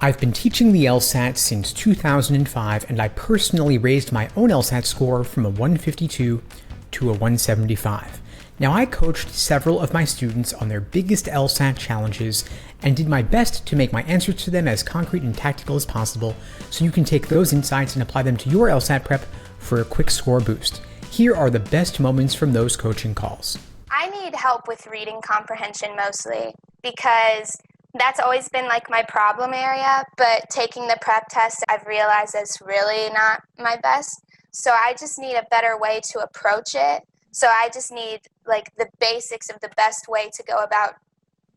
I've been teaching the LSAT since 2005, and I personally raised my own LSAT score from a 152 to a 175. Now, I coached several of my students on their biggest LSAT challenges and did my best to make my answers to them as concrete and tactical as possible, so you can take those insights and apply them to your LSAT prep for a quick score boost. Here are the best moments from those coaching calls. I need help with reading comprehension mostly because that's always been like my problem area, but taking the prep test, I've realized is really not my best. So I just need a better way to approach it. So I just need like the basics of the best way to go about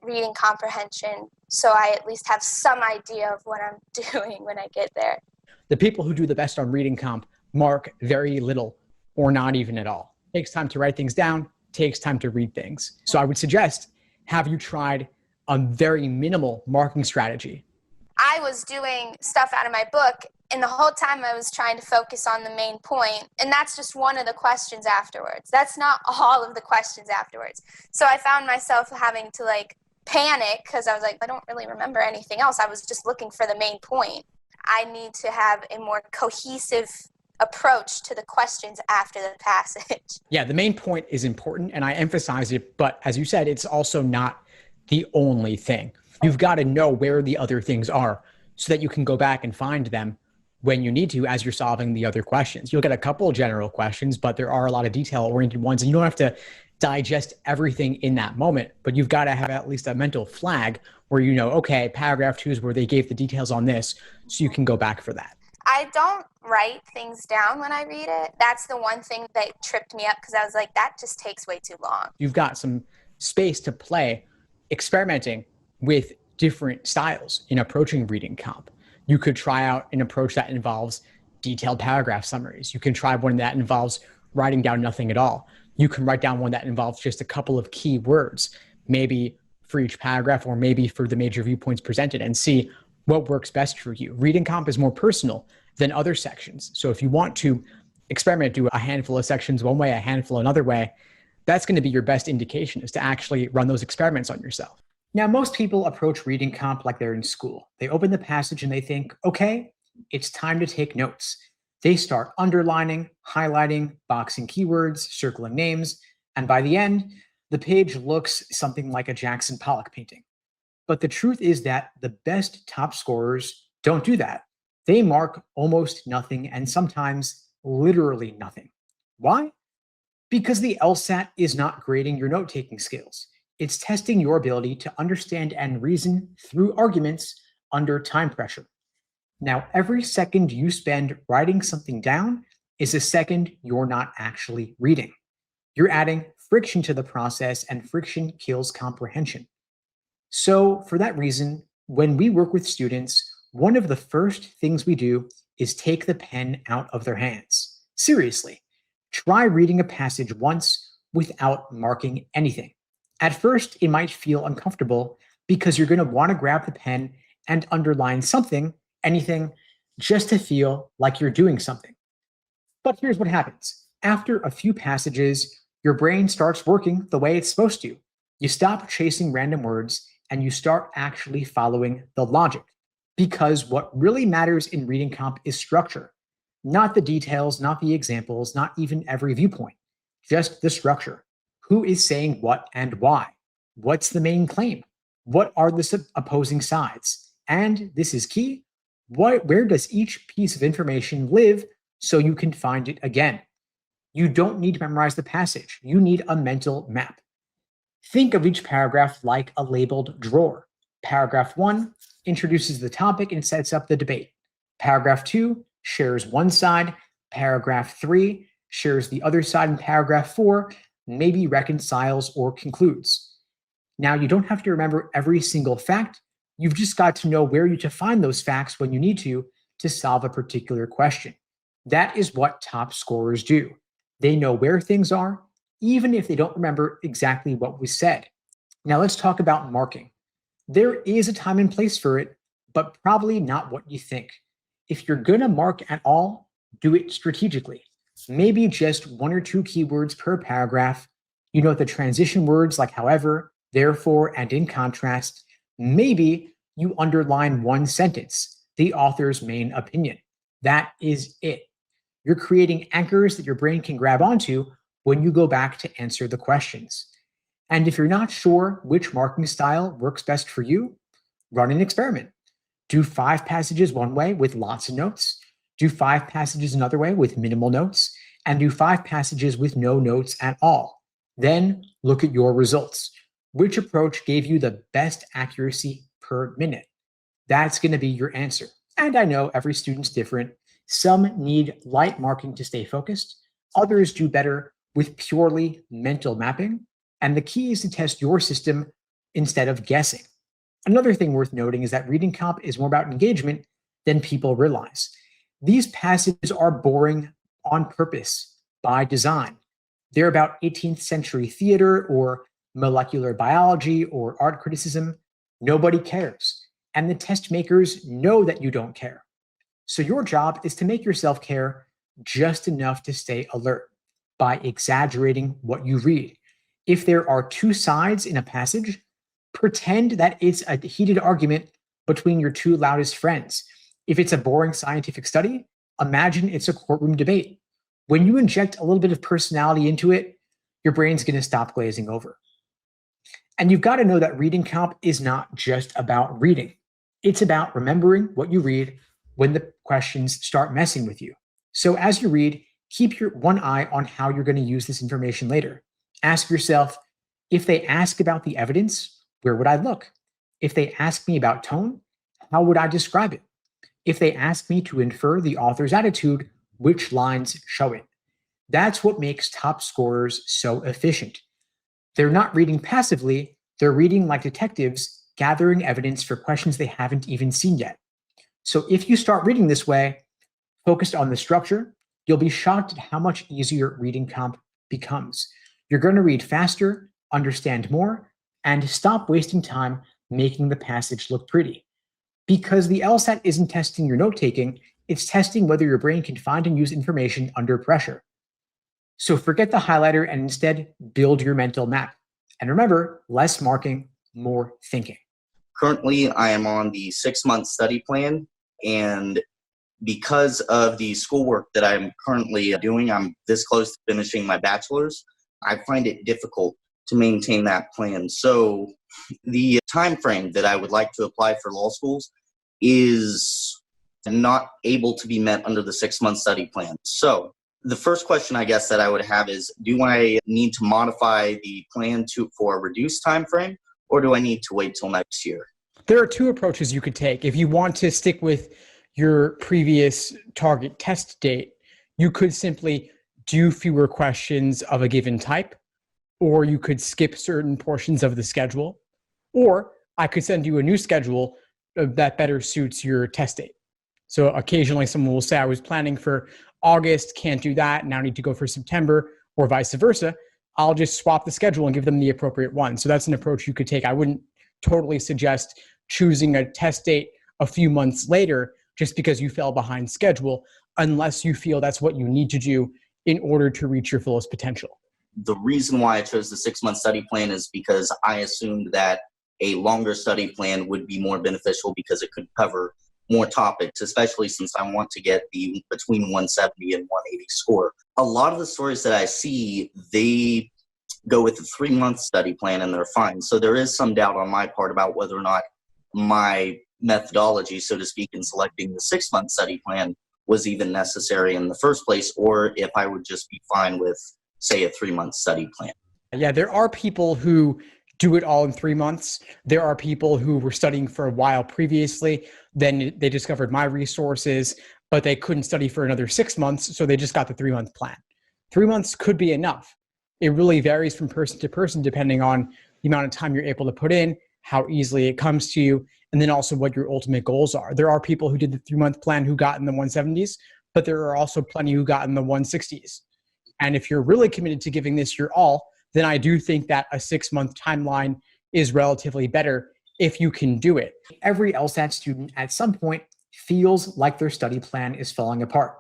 reading comprehension, so I at least have some idea of what I'm doing when I get there. The people who do the best on reading comp mark very little or not even at all. It takes time to write things down, takes time to read things. So I would suggest, have you tried a very minimal marking strategy? I was doing stuff out of my book, and the whole time I was trying to focus on the main point, and that's just one of the questions afterwards. That's not all of the questions afterwards. So I found myself having to panic because I was like, I don't really remember anything else. I was just looking for the main point. I need to have a more cohesive approach to the questions after the passage. Yeah, the main point is important, and I emphasize it, but as you said, it's also not the only thing. You've got to know where the other things are so that you can go back and find them when you need to as you're solving the other questions. You'll get a couple general questions, but there are a lot of detail-oriented ones, and you don't have to digest everything in that moment, but you've got to have at least a mental flag where you know, okay, paragraph 2 is where they gave the details on this, so you can go back for that. I don't write things down when I read it. That's the one thing that tripped me up because I was like, that just takes way too long. You've got some space to play experimenting with different styles in approaching reading comp. You could try out an approach that involves detailed paragraph summaries. You can try one that involves writing down nothing at all. You can write down one that involves just a couple of key words, maybe for each paragraph or maybe for the major viewpoints presented, and see what works best for you. Reading comp is more personal than other sections. So if you want to experiment, do a handful of sections one way, a handful another way, that's going to be your best indication, is to actually run those experiments on yourself. Now, most people approach reading comp like they're in school. They open the passage and they think, okay, it's time to take notes. They start underlining, highlighting, boxing keywords, circling names, and by the end, the page looks something like a Jackson Pollock painting. But the truth is that the best top scorers don't do that. They mark almost nothing and sometimes literally nothing. Why? Because the LSAT is not grading your note-taking skills. It's testing your ability to understand and reason through arguments under time pressure. Now, every second you spend writing something down is a second you're not actually reading. You're adding friction to the process, and friction kills comprehension. So for that reason, when we work with students, one of the first things we do is take the pen out of their hands. Seriously, try reading a passage once without marking anything. At first, it might feel uncomfortable because you're going to want to grab the pen and underline something, anything, just to feel like you're doing something. But here's what happens. After a few passages, your brain starts working the way it's supposed to. You stop chasing random words and you start actually following the logic. Because what really matters in reading comp is structure, not the details, not the examples, not even every viewpoint, just the structure. Who is saying what and why? What's the main claim? What are the opposing sides? And this is key, where does each piece of information live so you can find it again? You don't need to memorize the passage. You need a mental map. Think of each paragraph like a labeled drawer. Paragraph 1 introduces the topic and sets up the debate. Paragraph 2 shares one side. Paragraph 3 shares the other side. And paragraph 4 maybe reconciles or concludes. Now, you don't have to remember every single fact. You've just got to know where to find those facts when you need to solve a particular question. That is what top scorers do. They know where things are, even if they don't remember exactly what was said. Now, let's talk about marking. There is a time and place for it, but probably not what you think. If you're going to mark at all, do it strategically. Maybe just 1 or 2 keywords per paragraph. You know the transition words like however, therefore, and in contrast. Maybe you underline one sentence, the author's main opinion. That is it. You're creating anchors that your brain can grab onto when you go back to answer the questions. And if you're not sure which marking style works best for you, run an experiment. Do 5 passages one way with lots of notes, do 5 passages another way with minimal notes, and do 5 passages with no notes at all. Then look at your results. Which approach gave you the best accuracy per minute? That's going to be your answer. And I know every student's different. Some need light marking to stay focused. Others do better with purely mental mapping. And the key is to test your system instead of guessing. Another thing worth noting is that reading comp is more about engagement than people realize. These passages are boring on purpose, by design. They're about 18th century theater or molecular biology or art criticism. Nobody cares. And the test makers know that you don't care. So your job is to make yourself care just enough to stay alert by exaggerating what you read. If there are 2 sides in a passage, pretend that it's a heated argument between your 2 loudest friends. If it's a boring scientific study, imagine it's a courtroom debate. When you inject a little bit of personality into it, your brain's going to stop glazing over. And you've got to know that reading comp is not just about reading. It's about remembering what you read when the questions start messing with you. So as you read, keep your one eye on how you're going to use this information later. Ask yourself, if they ask about the evidence, where would I look? If they ask me about tone, how would I describe it? If they ask me to infer the author's attitude, which lines show it? That's what makes top scorers so efficient. They're not reading passively, they're reading like detectives, gathering evidence for questions they haven't even seen yet. So if you start reading this way, focused on the structure, you'll be shocked at how much easier reading comp becomes. You're going to read faster, understand more, and stop wasting time making the passage look pretty. Because the LSAT isn't testing your note-taking, it's testing whether your brain can find and use information under pressure. So forget the highlighter and instead build your mental map. And remember, less marking, more thinking. Currently, I am on the 6-month study plan, and because of the schoolwork that I'm currently doing, I'm this close to finishing my bachelor's. I find it difficult to maintain that plan. So the time frame that I would like to apply for law schools is not able to be met under the 6-month study plan. So the first question I guess that I would have is, do I need to modify the plan for a reduced time frame, or do I need to wait till next year? There are 2 approaches you could take. If you want to stick with your previous target test date, you could simply do fewer questions of a given type, or you could skip certain portions of the schedule, or I could send you a new schedule that better suits your test date. So occasionally someone will say, I was planning for August, can't do that, now need to go for September, or vice versa. I'll just swap the schedule and give them the appropriate one. So that's an approach you could take. I wouldn't totally suggest choosing a test date a few months later just because you fell behind schedule, unless you feel that's what you need to do in order to reach your fullest potential. The reason why I chose the 6-month study plan is because I assumed that a longer study plan would be more beneficial because it could cover more topics, especially since I want to get the between 170 and 180 score. A lot of the stories that I see, they go with the 3-month study plan and they're fine. So there is some doubt on my part about whether or not my methodology, so to speak, in selecting the 6-month study plan was even necessary in the first place, or if I would just be fine with, say, a 3-month study plan. Yeah, there are people who do it all in 3 months. There are people who were studying for a while previously, then they discovered my resources, but they couldn't study for another 6 months, so they just got the 3-month plan. 3 months could be enough. It really varies from person to person depending on the amount of time you're able to put in, how easily it comes to you, and then also what your ultimate goals are. There are people who did the 3-month plan who got in the 170s, but there are also plenty who got in the 160s. And if you're really committed to giving this your all, then I do think that a 6-month timeline is relatively better if you can do it. Every LSAT student at some point feels like their study plan is falling apart.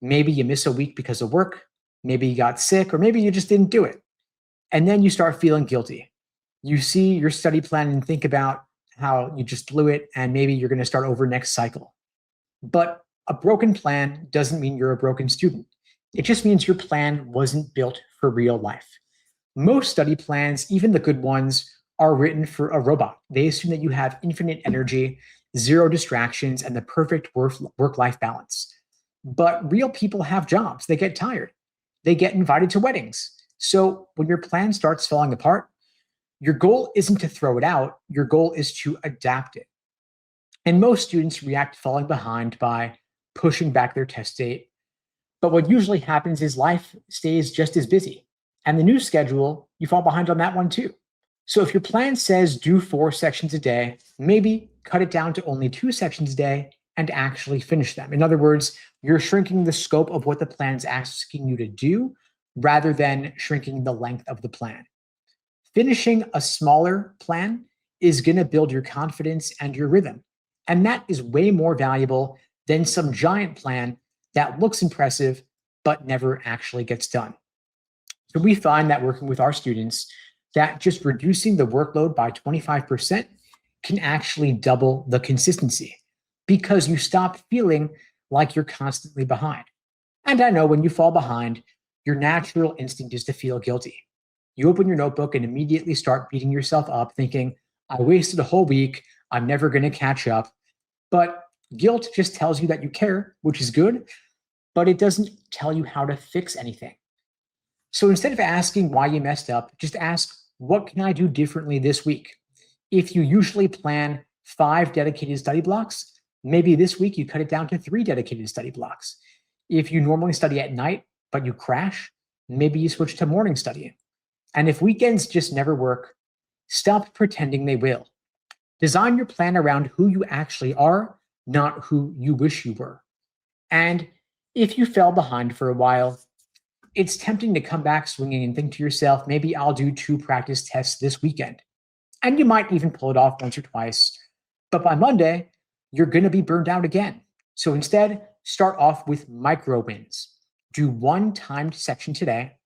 Maybe you miss a week because of work, maybe you got sick, or maybe you just didn't do it. And then you start feeling guilty. You see your study plan and think about how you just blew it and maybe you're going to start over next cycle. But a broken plan doesn't mean you're a broken student. It just means your plan wasn't built for real life. Most study plans, even the good ones, are written for a robot. They assume that you have infinite energy, zero distractions, and the perfect work-life balance. But real people have jobs. They get tired. They get invited to weddings. So when your plan starts falling apart, your goal isn't to throw it out. Your goal is to adapt it. And most students react to falling behind by pushing back their test date. But what usually happens is life stays just as busy. And the new schedule, you fall behind on that one too. So if your plan says do 4 sections a day, maybe cut it down to only 2 sections a day and actually finish them. In other words, you're shrinking the scope of what the plan's asking you to do rather than shrinking the length of the plan. Finishing a smaller plan is going to build your confidence and your rhythm. And that is way more valuable than some giant plan that looks impressive but never actually gets done. So we find that working with our students, that just reducing the workload by 25% can actually double the consistency because you stop feeling like you're constantly behind. And I know when you fall behind, your natural instinct is to feel guilty. You open your notebook and immediately start beating yourself up, thinking, I wasted a whole week, I'm never going to catch up. But guilt just tells you that you care, which is good, but it doesn't tell you how to fix anything. So instead of asking why you messed up, just ask, what can I do differently this week? If you usually plan 5 dedicated study blocks, maybe this week you cut it down to 3 dedicated study blocks. If you normally study at night, but you crash, maybe you switch to morning studying. And if weekends just never work, stop pretending they will. Design your plan around who you actually are, not who you wish you were. And if you fell behind for a while, it's tempting to come back swinging and think to yourself, maybe I'll do 2 practice tests this weekend. And you might even pull it off once or twice. But by Monday, you're going to be burned out again. So instead, start off with micro wins. Do 1 timed section today,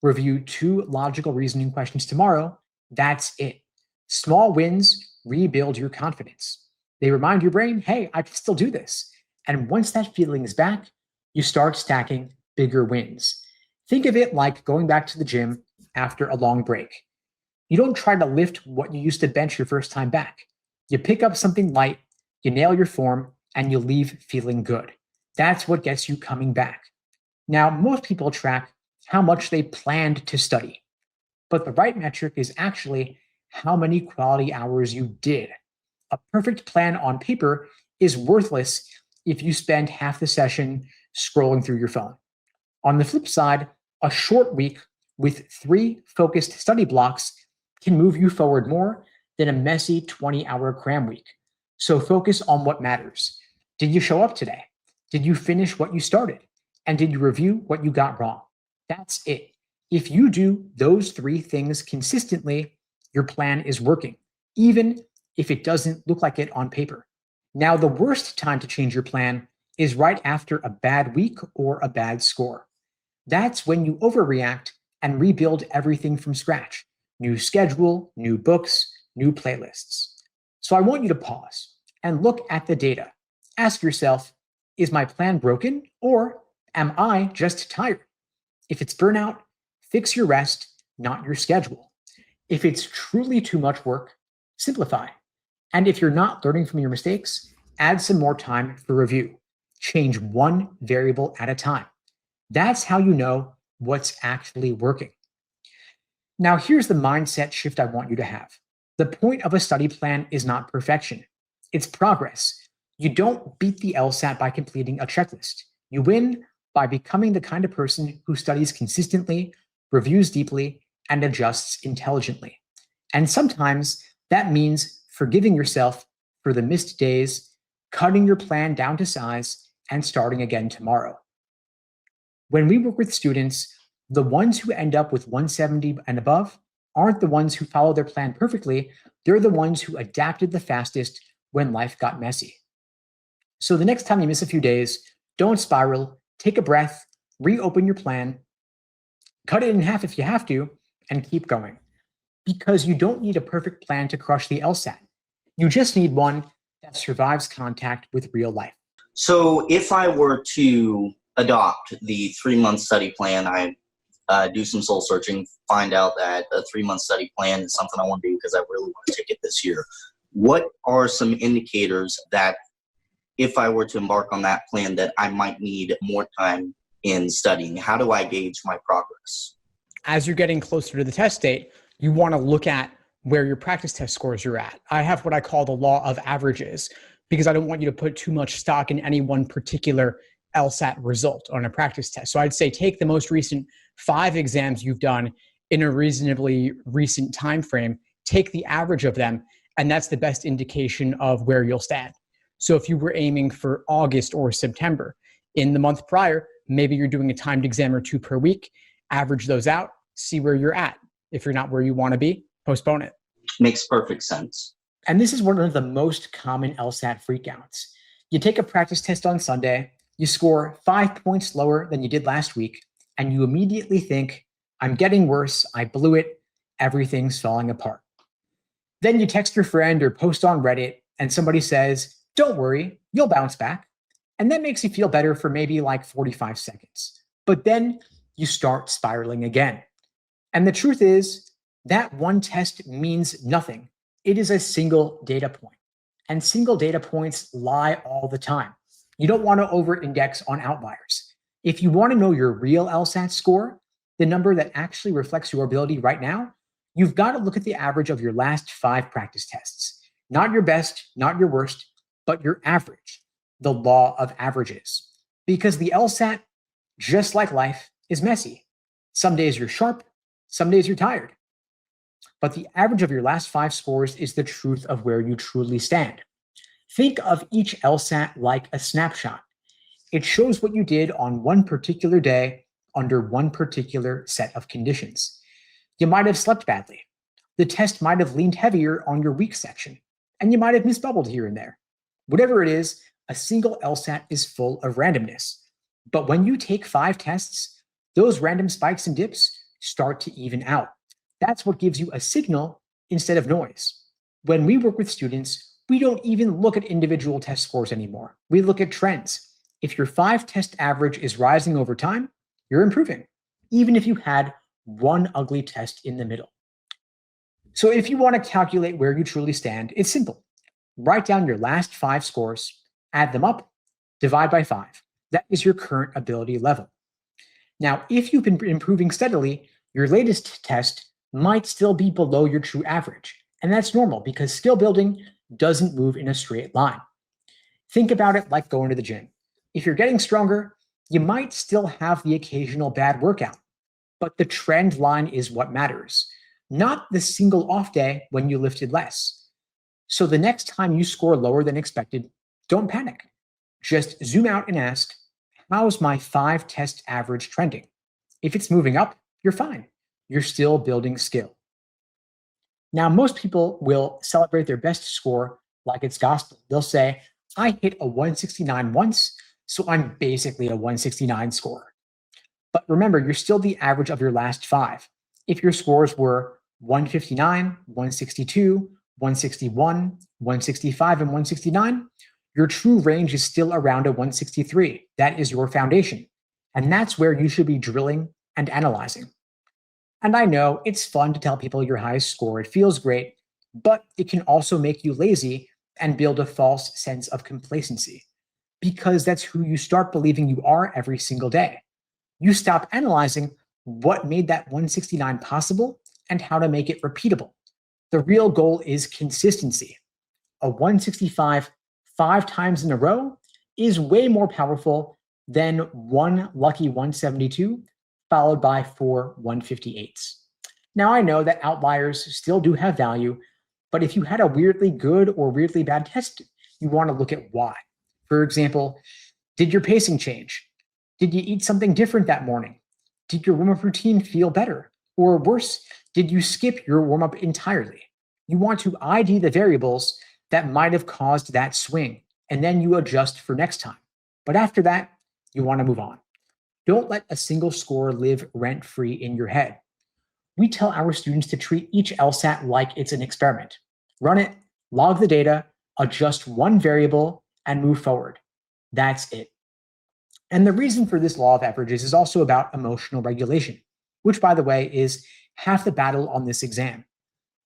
review 2 logical reasoning questions tomorrow. That's it. Small wins rebuild your confidence. They remind your brain, hey, I can still do this. And once that feeling is back, you start stacking bigger wins. Think of it like going back to the gym after a long break. You don't try to lift what you used to bench your first time back. You pick up something light, you nail your form, and you leave feeling good. That's what gets you coming back. Now, most people track how much they planned to study, but the right metric is actually how many quality hours you did. A perfect plan on paper is worthless if you spend half the session scrolling through your phone. On the flip side, a short week with 3 focused study blocks can move you forward more than a messy 20-hour cram week. So focus on what matters. Did you show up today? Did you finish what you started? And did you review what you got wrong? That's it. If you do those 3 things consistently, your plan is working, even if it doesn't look like it on paper. Now, the worst time to change your plan is right after a bad week or a bad score. That's when you overreact and rebuild everything from scratch. New schedule, new books, new playlists. So I want you to pause and look at the data. Ask yourself, is my plan broken or am I just tired? If it's burnout, fix your rest, not your schedule. If it's truly too much work, simplify. And if you're not learning from your mistakes, add some more time for review. Change 1 variable at a time. That's how you know what's actually working. Now, here's the mindset shift I want you to have. The point of a study plan is not perfection. It's progress. You don't beat the LSAT by completing a checklist. You win by becoming the kind of person who studies consistently, reviews deeply, and adjusts intelligently. And sometimes that means forgiving yourself for the missed days, cutting your plan down to size, and starting again tomorrow. When we work with students, the ones who end up with 170 and above aren't the ones who follow their plan perfectly. They're the ones who adapted the fastest when life got messy. So the next time you miss a few days, don't spiral, take a breath, reopen your plan, cut it in half if you have to, and keep going. Because you don't need a perfect plan to crush the LSAT. You just need one that survives contact with real life. So if I were to adopt the 3-month study plan, I do some soul searching, find out that a 3-month study plan is something I want to do because I really want to take it this year. What are some indicators that if I were to embark on that plan that I might need more time in studying? How do I gauge my progress? As you're getting closer to the test date, you want to look at where your practice test scores are at. I have what I call the law of averages because I don't want you to put too much stock in any one particular LSAT result on a practice test. So I'd say take the most recent 5 exams you've done in a reasonably recent time frame, take the average of them, and that's the best indication of where you'll stand. So if you were aiming for August or September, in the month prior, maybe you're doing a timed exam or 2 per week, average those out, see where you're at. If you're not where you want to be, postpone it. Makes perfect sense. And this is one of the most common LSAT freakouts. You take a practice test on Sunday, you score 5 points lower than you did last week, and you immediately think, I'm getting worse, I blew it, everything's falling apart. Then you text your friend or post on Reddit, and somebody says, don't worry, you'll bounce back. And that makes you feel better for maybe like 45 seconds. But then you start spiraling again. And the truth is, that one test means nothing. It is a single data point. And single data points lie all the time. You don't want to over-index on outliers. If you want to know your real LSAT score, the number that actually reflects your ability right now, you've got to look at the average of your last 5 practice tests. Not your best, not your worst, but your average, the law of averages. Because the LSAT, just like life, is messy. Some days you're sharp, some days you're tired. But the average of your last 5 scores is the truth of where you truly stand. Think of each LSAT like a snapshot. It shows what you did on one particular day under one particular set of conditions. You might have slept badly. The test might have leaned heavier on your weak section, and you might have misbubbled here and there. Whatever it is, a single LSAT is full of randomness. But when you take 5 tests, those random spikes and dips start to even out. That's what gives you a signal instead of noise. When we work with students, we don't even look at individual test scores anymore. We look at trends. If your 5 test average is rising over time, you're improving, even if you had one ugly test in the middle. So if you want to calculate where you truly stand, it's simple. Write down your last 5 scores, add them up, divide by 5. That is your current ability level. Now, if you've been improving steadily, your latest test might still be below your true average. And that's normal because skill building doesn't move in a straight line. Think about it like going to the gym. If you're getting stronger, you might still have the occasional bad workout, but the trend line is what matters, not the single off day when you lifted less. So the next time you score lower than expected, don't panic. Just zoom out and ask, how's my 5 test average trending? If it's moving up, you're fine. You're still building skill. Now, most people will celebrate their best score like it's gospel. They'll say, I hit a 169 once, so I'm basically a 169 scorer. But remember, you're still the average of your last 5. If your scores were 159, 162, 161, 165, and 169, your true range is still around a 163. That is your foundation. And that's where you should be drilling and analyzing. And I know it's fun to tell people your highest score. It feels great, but it can also make you lazy and build a false sense of complacency because that's who you start believing you are every single day. You stop analyzing what made that 169 possible and how to make it repeatable. The real goal is consistency. A 165 5 times in a row is way more powerful than one lucky 172 followed by 4 158s. Now, I know that outliers still do have value, but if you had a weirdly good or weirdly bad test, you want to look at why. For example, did your pacing change? Did you eat something different that morning? Did your warm-up routine feel better? Or worse, did you skip your warm-up entirely? You want to ID the variables that might have caused that swing, and then you adjust for next time. But after that, you want to move on. Don't let a single score live rent-free in your head. We tell our students to treat each LSAT like it's an experiment. Run it, Log the data, adjust one variable, and move forward. That's it. And the reason for this law of averages is also about emotional regulation, which, by the way, is half the battle on this exam.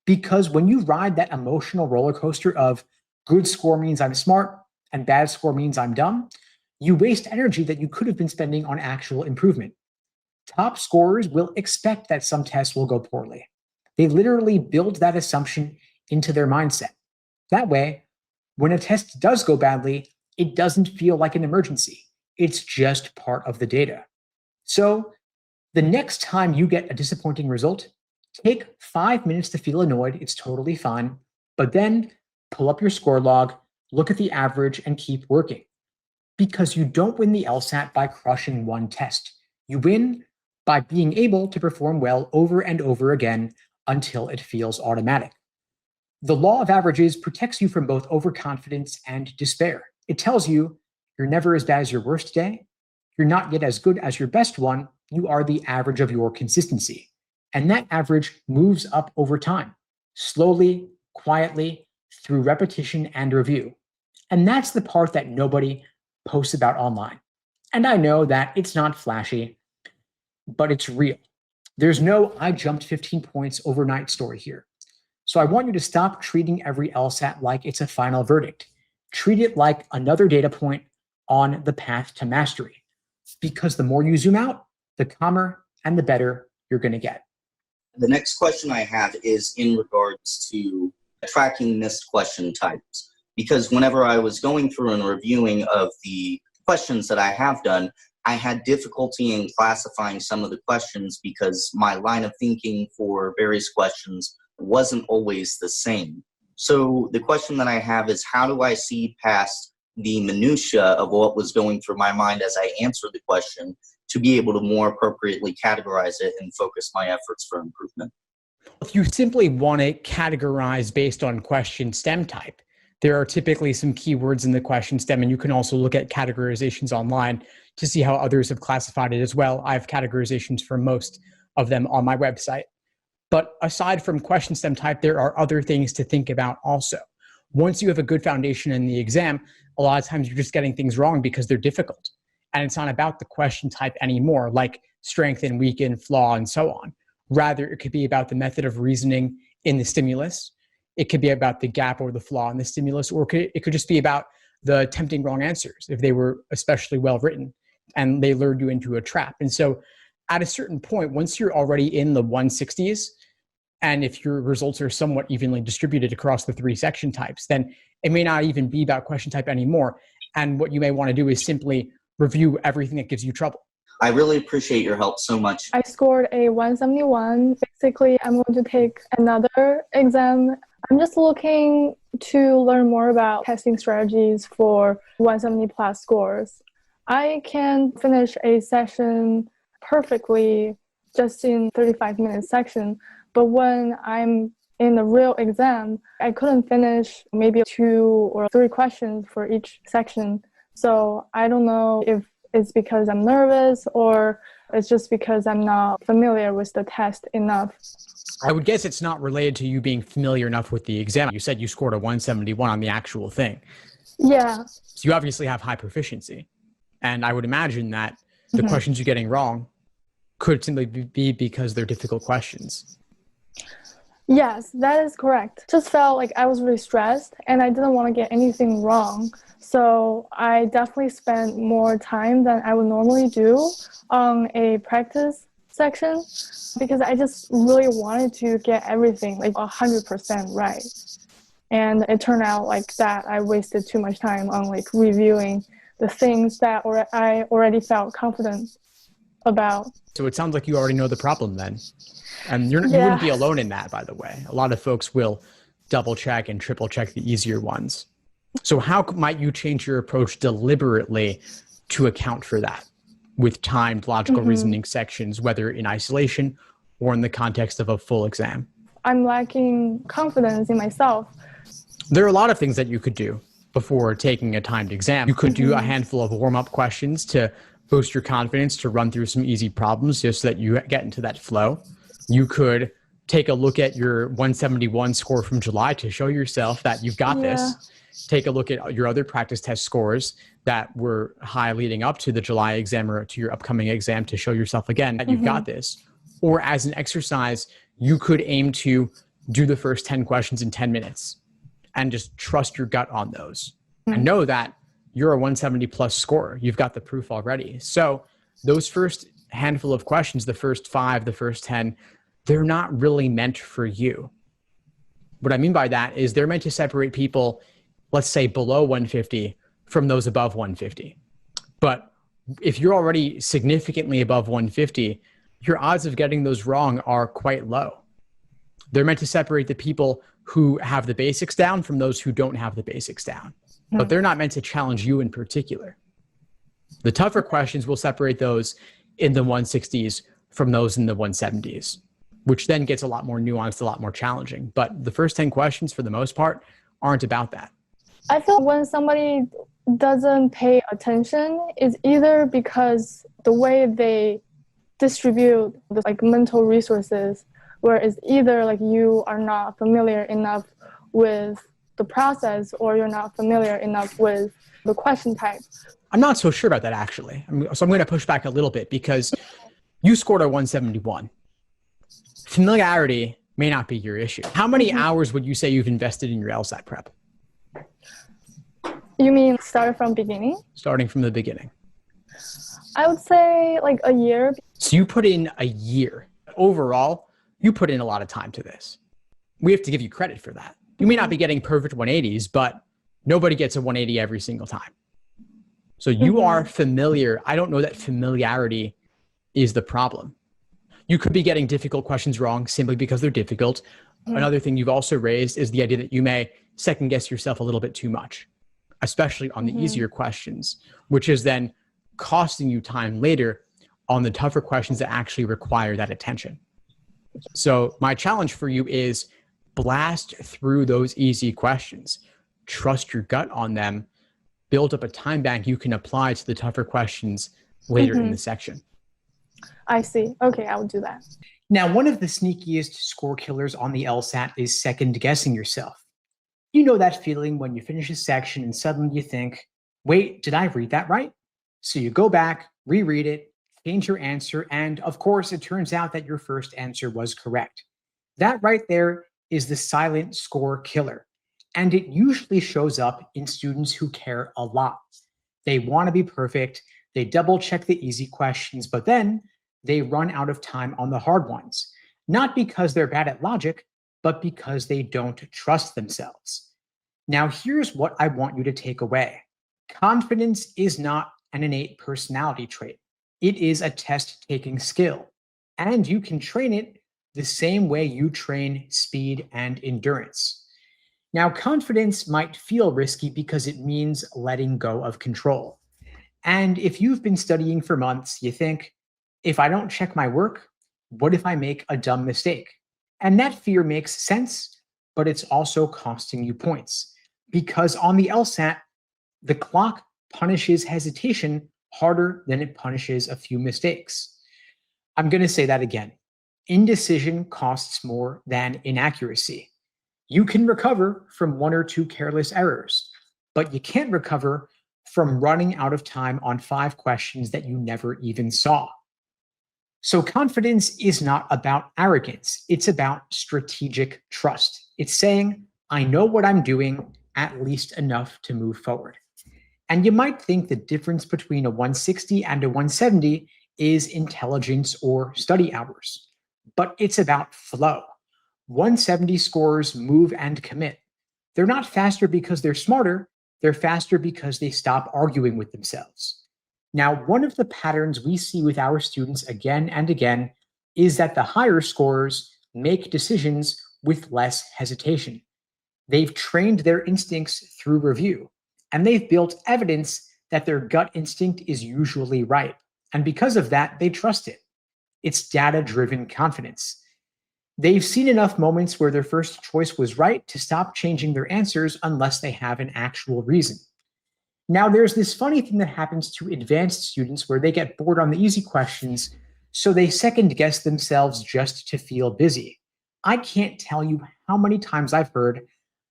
Because when you ride that emotional roller coaster of good score means I'm smart and bad score means I'm dumb, you waste energy that you could have been spending on actual improvement. Top scorers will expect that some tests will go poorly. They literally build that assumption into their mindset. That way, when a test does go badly, it doesn't feel like an emergency. It's just part of the data. So the next time you get a disappointing result, take 5 minutes to feel annoyed. It's totally fine. But then pull up your score log, look at the average, and keep working. Because you don't win the LSAT by crushing one test. You win by being able to perform well over and over again until it feels automatic. The law of averages protects you from both overconfidence and despair. It tells you you're never as bad as your worst day. You're not yet as good as your best one. You are the average of your consistency. And that average moves up over time, slowly, quietly, through repetition and review. And that's the part that nobody posts about online. And I know that it's not flashy, but it's real. There's no I jumped 15 points overnight story here. So I want you to stop treating every LSAT like it's a final verdict. Treat it like another data point on the path to mastery. Because the more you zoom out, the calmer and the better you're going to get. The next question I have is in regards to tracking missed question types. Because whenever I was going through and reviewing of the questions that I have done, I had difficulty in classifying some of the questions because my line of thinking for various questions wasn't always the same. So the question that I have is, how do I see past the minutia of what was going through my mind as I answered the question to be able to more appropriately categorize it and focus my efforts for improvement? If you simply want to categorize based on question stem type, there are typically some keywords in the question stem, and you can also look at categorizations online to see how others have classified it as well. I have categorizations for most of them on my website. But aside from question stem type, there are other things to think about also. Once you have a good foundation in the exam, a lot of times you're just getting things wrong because they're difficult. And it's not about the question type anymore, like strengthen, weaken, flaw, and so on. Rather, it could be about the method of reasoning in the stimulus. It could be about the gap or the flaw in the stimulus, or it could just be about the tempting wrong answers if they were especially well written and they lured you into a trap. And so at a certain point, once you're already in the 160s, and if your results are somewhat evenly distributed across the 3 section types, then it may not even be about question type anymore. And what you may want to do is simply review everything that gives you trouble. I really appreciate your help so much. I scored a 171. Basically, I'm going to take another exam. I'm just looking to learn more about testing strategies for 170 plus scores. I can finish a session perfectly just in 35-minute section, but when I'm in the real exam, I couldn't finish maybe 2 or 3 questions for each section. So I don't know if it's because I'm nervous or it's just because I'm not familiar with the test enough. I would guess it's not related to you being familiar enough with the exam. You said you scored a 171 on the actual thing. Yeah. So you obviously have high proficiency. And I would imagine that the questions you're getting wrong could simply be because they're difficult questions. Yes, that is correct. Just felt like I was really stressed and I didn't want to get anything wrong. So I definitely spent more time than I would normally do on a practice section because I just really wanted to get everything like 100% right. And it turned out like that I wasted too much time on like reviewing the things that I already felt confident about. So it sounds like you already know the problem then. And you wouldn't be alone in that, by the way. A lot of folks will double check and triple check the easier ones. So how might you change your approach deliberately to account for that with timed logical reasoning sections, whether in isolation or in the context of a full exam? I'm lacking confidence in myself. There are a lot of things that you could do before taking a timed exam. You could do a handful of warm-up questions to boost your confidence, to run through some easy problems just so that you get into that flow. You could take a look at your 171 score from July to show yourself that you've got this. Take a look at your other practice test scores that were high leading up to the July exam or to your upcoming exam to show yourself again that you've got this. Or as an exercise, you could aim to do the first 10 questions in 10 minutes and just trust your gut on those and know that you're a 170 plus scorer. You've got the proof already. So those first handful of questions, the first 5, the first 10, they're not really meant for you. What I mean by that is they're meant to separate people, let's say below 150 from those above 150. But if you're already significantly above 150, your odds of getting those wrong are quite low. They're meant to separate the people who have the basics down from those who don't have the basics down. But they're not meant to challenge you in particular. The tougher questions will separate those in the 160s from those in the 170s, which then gets a lot more nuanced, a lot more challenging. But the first 10 questions, for the most part, aren't about that. I feel when somebody doesn't pay attention, is either because the way they distribute the mental resources, where it's either you are not familiar enough with the process or you're not familiar enough with the question type. I'm not so sure about that, actually. So I'm going to push back a little bit because you scored a 171. Familiarity may not be your issue. How many hours would you say you've invested in your LSAT prep? You mean start from beginning? Starting from the beginning. I would say a year. So you put in a year. Overall, you put in a lot of time to this. We have to give you credit for that. You may not be getting perfect 180s, but nobody gets a 180 every single time. So you are familiar. I don't know that familiarity is the problem. You could be getting difficult questions wrong simply because they're difficult. Another thing you've also raised is the idea that you may second guess yourself a little bit too much, especially on the easier questions, which is then costing you time later on the tougher questions that actually require that attention. So my challenge for you is blast through those easy questions, trust your gut on them, build up a time bank you can apply to the tougher questions later in the section. I see. Okay, I will do that. Now, one of the sneakiest score killers on the LSAT is second guessing yourself. You know that feeling when you finish a section and suddenly you think, wait, did I read that right? So you go back, reread it, change your answer, and of course, it turns out that your first answer was correct. That right there is the silent score killer. And it usually shows up in students who care a lot. They want to be perfect. They double check the easy questions, but then they run out of time on the hard ones. Not because they're bad at logic, but because they don't trust themselves. Now, here's what I want you to take away. Confidence is not an innate personality trait. It is a test-taking skill, and you can train it the same way you train speed and endurance. Now, confidence might feel risky because it means letting go of control. And if you've been studying for months, you think, if I don't check my work, what if I make a dumb mistake? And that fear makes sense, but it's also costing you points. Because on the LSAT, the clock punishes hesitation harder than it punishes a few mistakes. I'm going to say that again. Indecision costs more than inaccuracy. You can recover from 1 or 2 careless errors, but you can't recover from running out of time on 5 questions that you never even saw. So confidence is not about arrogance. It's about strategic trust. It's saying, I know what I'm doing, at least enough to move forward. And you might think the difference between a 160 and a 170 is intelligence or study hours, but it's about flow. 170 scores move and commit. They're not faster because they're smarter. They're faster because they stop arguing with themselves. Now, one of the patterns we see with our students again and again is that the higher scorers make decisions with less hesitation. They've trained their instincts through review, and they've built evidence that their gut instinct is usually right. And because of that, they trust it. It's data-driven confidence. They've seen enough moments where their first choice was right to stop changing their answers unless they have an actual reason. Now, there's this funny thing that happens to advanced students where they get bored on the easy questions, so they second guess themselves just to feel busy. I can't tell you how many times I've heard,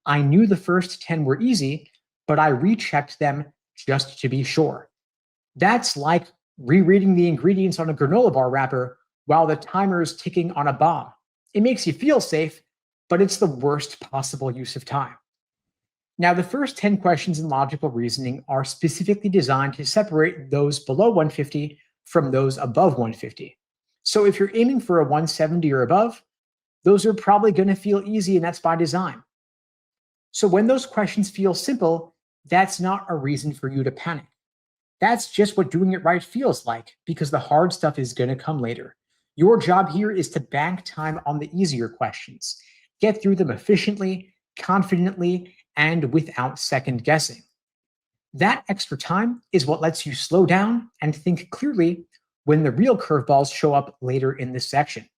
I knew the first 10 were easy, but I rechecked them just to be sure. That's like rereading the ingredients on a granola bar wrapper while the timer is ticking on a bomb. It makes you feel safe, but it's the worst possible use of time. Now, the first 10 questions in logical reasoning are specifically designed to separate those below 150 from those above 150. So if you're aiming for a 170 or above, those are probably going to feel easy, and that's by design. So when those questions feel simple, that's not a reason for you to panic. That's just what doing it right feels like, because the hard stuff is going to come later. Your job here is to bank time on the easier questions, get through them efficiently, confidently, and without second guessing. That extra time is what lets you slow down and think clearly when the real curveballs show up later in this section.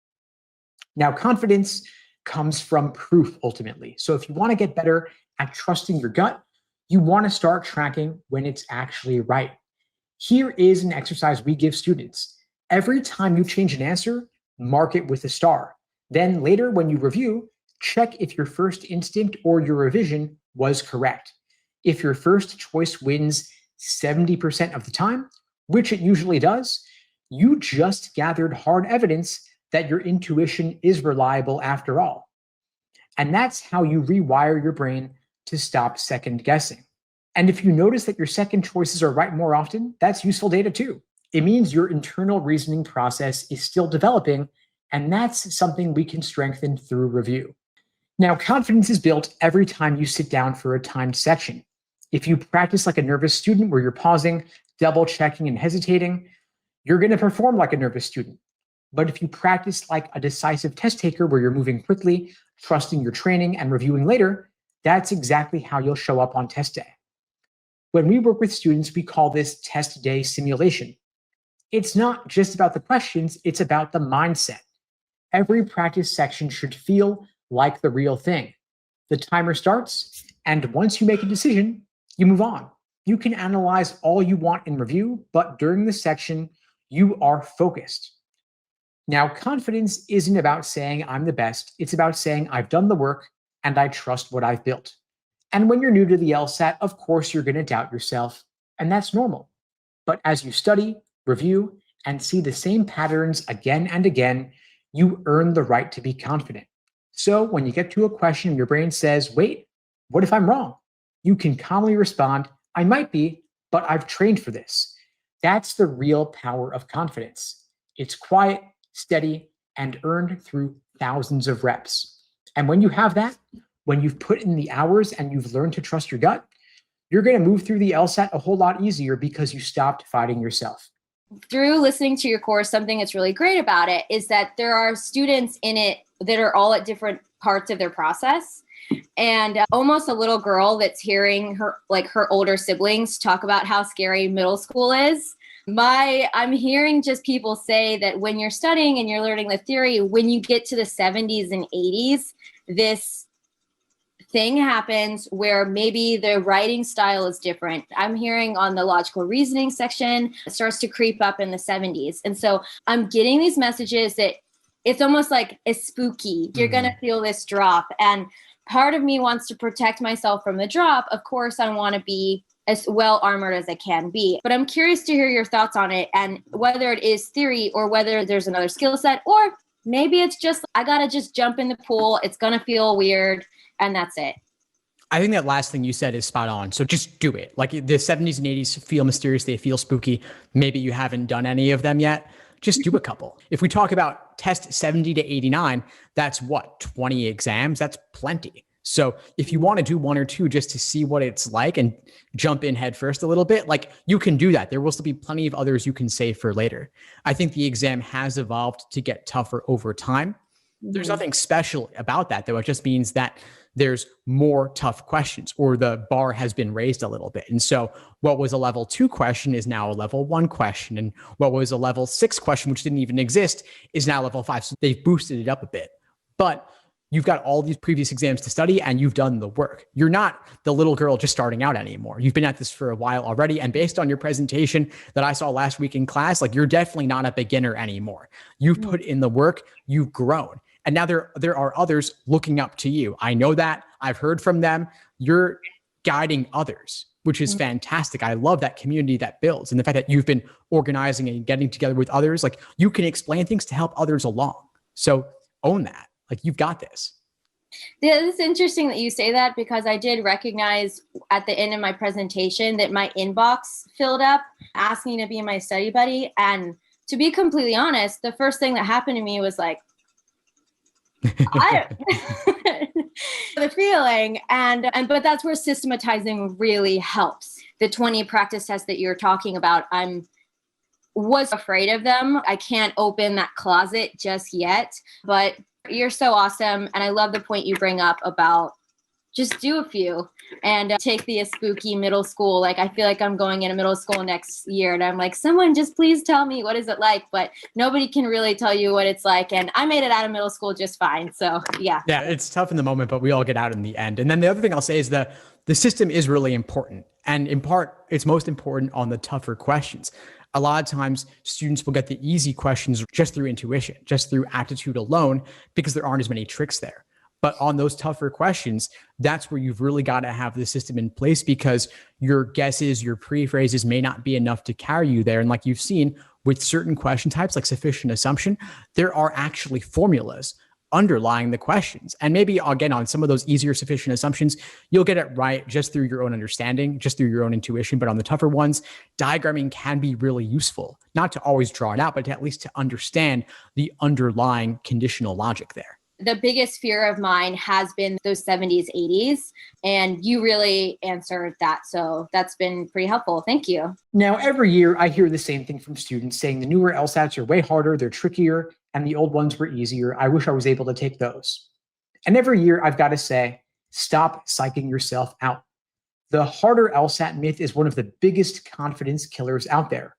Now, confidence comes from proof ultimately. So if you want to get better at trusting your gut, you want to start tracking when it's actually right. Here is an exercise we give students. Every time you change an answer, mark it with a star. Then later when you review, check if your first instinct or your revision was correct. If your first choice wins 70% of the time, which it usually does, you just gathered hard evidence that your intuition is reliable after all. And that's how you rewire your brain to stop second guessing. And if you notice that your second choices are right more often, that's useful data too. It means your internal reasoning process is still developing, and that's something we can strengthen through review. Now, confidence is built every time you sit down for a timed section. If you practice like a nervous student where you're pausing, double checking, and hesitating, you're going to perform like a nervous student. But if you practice like a decisive test taker where you're moving quickly, trusting your training, and reviewing later, that's exactly how you'll show up on test day. When we work with students, we call this test day simulation. It's not just about the questions, it's about the mindset. Every practice section should feel like the real thing. The timer starts, and once you make a decision, you move on. You can analyze all you want in review, but during the section, you are focused. Now, confidence isn't about saying I'm the best. It's about saying I've done the work and I trust what I've built. And when you're new to the LSAT, of course, you're going to doubt yourself, and that's normal. But as you study, review, and see the same patterns again and again, you earn the right to be confident. So when you get to a question and your brain says, wait, what if I'm wrong? You can calmly respond, I might be, but I've trained for this. That's the real power of confidence. It's quiet, steady, and earned through thousands of reps. And when you have that, when you've put in the hours and you've learned to trust your gut, you're going to move through the LSAT a whole lot easier because you stopped fighting yourself. Through listening to your course, something that's really great about it is that there are students in it that are all at different parts of their process. And almost a little girl that's hearing her older siblings talk about how scary middle school is. I'm hearing just people say that when you're studying and you're learning the theory, when you get to the 70s and 80s, this thing happens where maybe the writing style is different. I'm hearing on the logical reasoning section, it starts to creep up in the 70s. And so I'm getting these messages that it's almost like it's spooky. You're going to feel this drop. And part of me wants to protect myself from the drop. Of course, I want to be as well armored as I can be. But I'm curious to hear your thoughts on it and whether it is theory or whether there's another skill set, or maybe it's just, I got to just jump in the pool. It's going to feel weird. And that's it. I think that last thing you said is spot on. So just do it. Like the 70s and 80s feel mysterious. They feel spooky. Maybe you haven't done any of them yet. Just do a couple. If we talk about test 70 to 89, that's what, 20 exams? That's plenty. So if you want to do one or two just to see what it's like and jump in head first a little bit, like you can do that. There will still be plenty of others you can save for later. I think the exam has evolved to get tougher over time. There's nothing special about that, though. It just means that there's more tough questions, or the bar has been raised a little bit. And so what was a level 2 question is now a level 1 question. And what was a level 6 question, which didn't even exist, is now level 5. So they've boosted it up a bit. But you've got all these previous exams to study and you've done the work. You're not the little girl just starting out anymore. You've been at this for a while already. And based on your presentation that I saw last week in class, like you're definitely not a beginner anymore. You've put in the work, you've grown. And now there are others looking up to you. I know that. I've heard from them. You're guiding others, which is fantastic. I love that community that builds, and the fact that you've been organizing and getting together with others. Like, you can explain things to help others along. So own that. Like, you've got this. Yeah, it's interesting that you say that, because I did recognize at the end of my presentation that my inbox filled up asking to be my study buddy. And to be completely honest, the first thing that happened to me was like, the feeling. But that's where systematizing really helps. The 20 practice tests that you're talking about, was afraid of them. I can't open that closet just yet, but you're so awesome. And I love the point you bring up about just do a few and take the spooky middle school. Like, I feel like I'm going into middle school next year and I'm like, someone just please tell me, what is it like? But nobody can really tell you what it's like. And I made it out of middle school just fine. So yeah. Yeah, it's tough in the moment, but we all get out in the end. And then the other thing I'll say is the system is really important. And in part, it's most important on the tougher questions. A lot of times students will get the easy questions just through intuition, just through aptitude alone, because there aren't as many tricks there. But on those tougher questions, that's where you've really got to have the system in place, because your guesses, your pre-phrases may not be enough to carry you there. And like you've seen with certain question types, like sufficient assumption, there are actually formulas underlying the questions. And maybe, again, on some of those easier sufficient assumptions, you'll get it right just through your own understanding, just through your own intuition. But on the tougher ones, diagramming can be really useful, not to always draw it out, but to at least to understand the underlying conditional logic there. The biggest fear of mine has been those 70s, 80s, and you really answered that. So that's been pretty helpful. Thank you. Now, every year I hear the same thing from students saying the newer LSATs are way harder, they're trickier, and the old ones were easier. I wish I was able to take those. And every year I've got to say, stop psyching yourself out. The harder LSAT myth is one of the biggest confidence killers out there.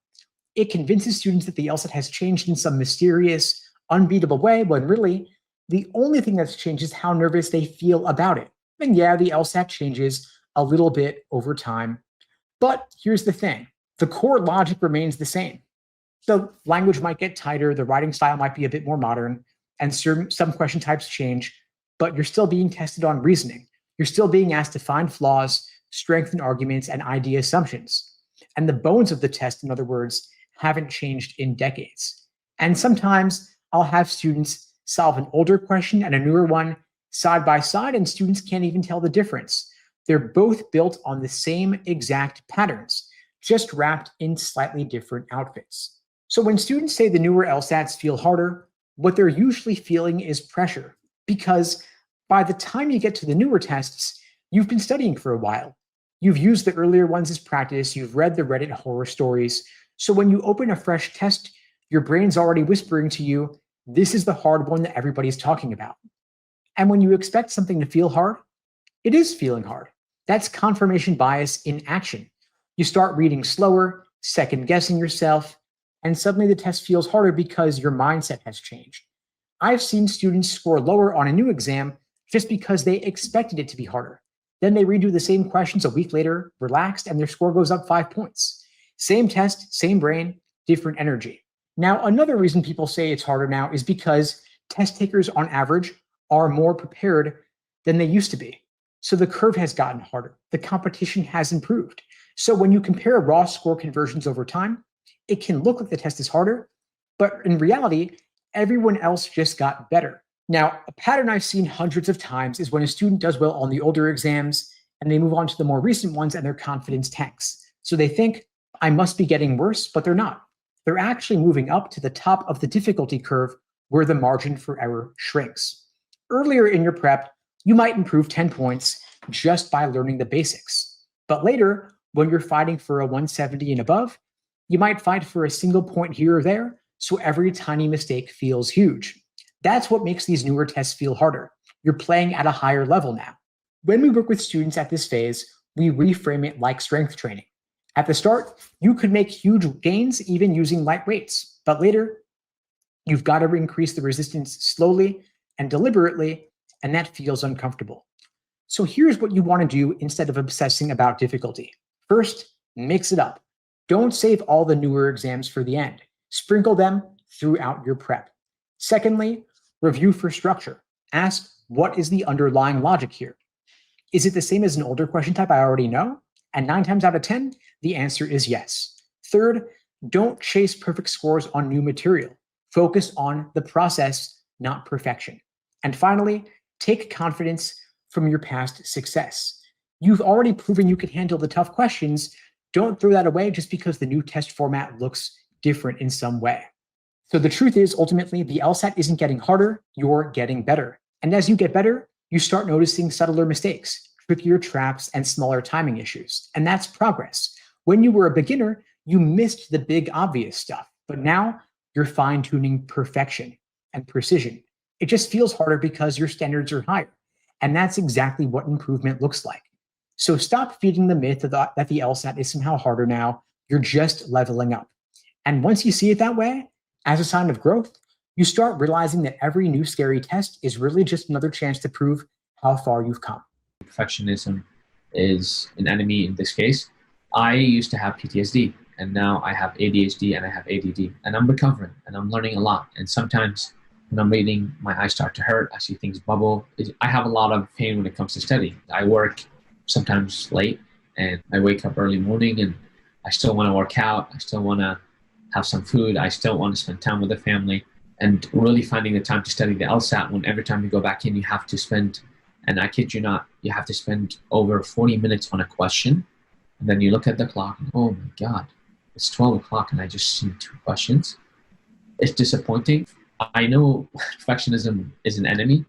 It convinces students that the LSAT has changed in some mysterious, unbeatable way, when really, the only thing that's changed is how nervous they feel about it. And yeah, the LSAT changes a little bit over time. But here's the thing. The core logic remains the same. The language might get tighter, the writing style might be a bit more modern, and some question types change, but you're still being tested on reasoning. You're still being asked to find flaws, strengthen arguments, and idea assumptions. And the bones of the test, in other words, haven't changed in decades. And sometimes I'll have students solve an older question and a newer one side by side, and students can't even tell the difference. They're both built on the same exact patterns, just wrapped in slightly different outfits. So when students say the newer LSATs feel harder, what they're usually feeling is pressure, because by the time you get to the newer tests, you've been studying for a while. You've used the earlier ones as practice, you've read the Reddit horror stories. So when you open a fresh test, your brain's already whispering to you, this is the hard one that everybody's talking about. And when you expect something to feel hard, it is feeling hard. That's confirmation bias in action. You start reading slower, second guessing yourself, and suddenly the test feels harder because your mindset has changed. I've seen students score lower on a new exam just because they expected it to be harder. Then they redo the same questions a week later, relaxed, and their score goes up 5 points. Same test, same brain, different energy. Now, another reason people say it's harder now is because test takers on average are more prepared than they used to be. So the curve has gotten harder. The competition has improved. So when you compare raw score conversions over time, it can look like the test is harder, but in reality, everyone else just got better. Now, a pattern I've seen hundreds of times is when a student does well on the older exams and they move on to the more recent ones and their confidence tanks. So they think, I must be getting worse, but they're not. They're actually moving up to the top of the difficulty curve where the margin for error shrinks. Earlier in your prep, you might improve 10 points just by learning the basics. But later, when you're fighting for a 170 and above, you might fight for a single point here or there, so every tiny mistake feels huge. That's what makes these newer tests feel harder. You're playing at a higher level now. When we work with students at this phase, we reframe it like strength training. At the start, you could make huge gains even using light weights, but later, you've got to increase the resistance slowly and deliberately, and that feels uncomfortable. So here's what you want to do instead of obsessing about difficulty. First, mix it up. Don't save all the newer exams for the end. Sprinkle them throughout your prep. Secondly, Review for structure. Ask, what is the underlying logic here? Is it the same as an older question type I already know? And 9 times out of 10, the answer is yes. Third, don't chase perfect scores on new material. Focus on the process, not perfection. And finally, take confidence from your past success. You've already proven you can handle the tough questions. Don't throw that away just because the new test format looks different in some way. So the truth is, ultimately, the LSAT isn't getting harder, you're getting better. And as you get better, you start noticing subtler mistakes, trickier traps, and smaller timing issues. And that's progress. When you were a beginner, you missed the big obvious stuff, but now you're fine-tuning perfection and precision. It just feels harder because your standards are higher. And that's exactly what improvement looks like. So stop feeding the myth that the LSAT is somehow harder now. You're just leveling up. And once you see it that way, as a sign of growth, you start realizing that every new scary test is really just another chance to prove how far you've come. Perfectionism is an enemy in this case. I used to have PTSD, and now I have ADHD and I have ADD, and I'm recovering and I'm learning a lot. And sometimes when I'm reading, my eyes start to hurt. I see things bubble. I have a lot of pain when it comes to studying. I work sometimes late and I wake up early morning and I still want to work out. I still want to have some food. I still want to spend time with the family, and really finding the time to study the LSAT when every time you go back in, you have to spend, and I kid you not, you have to spend over 40 minutes on a question. And then you look at the clock and, oh my God, it's 12 o'clock and I just see 2 questions. It's disappointing. I know perfectionism is an enemy,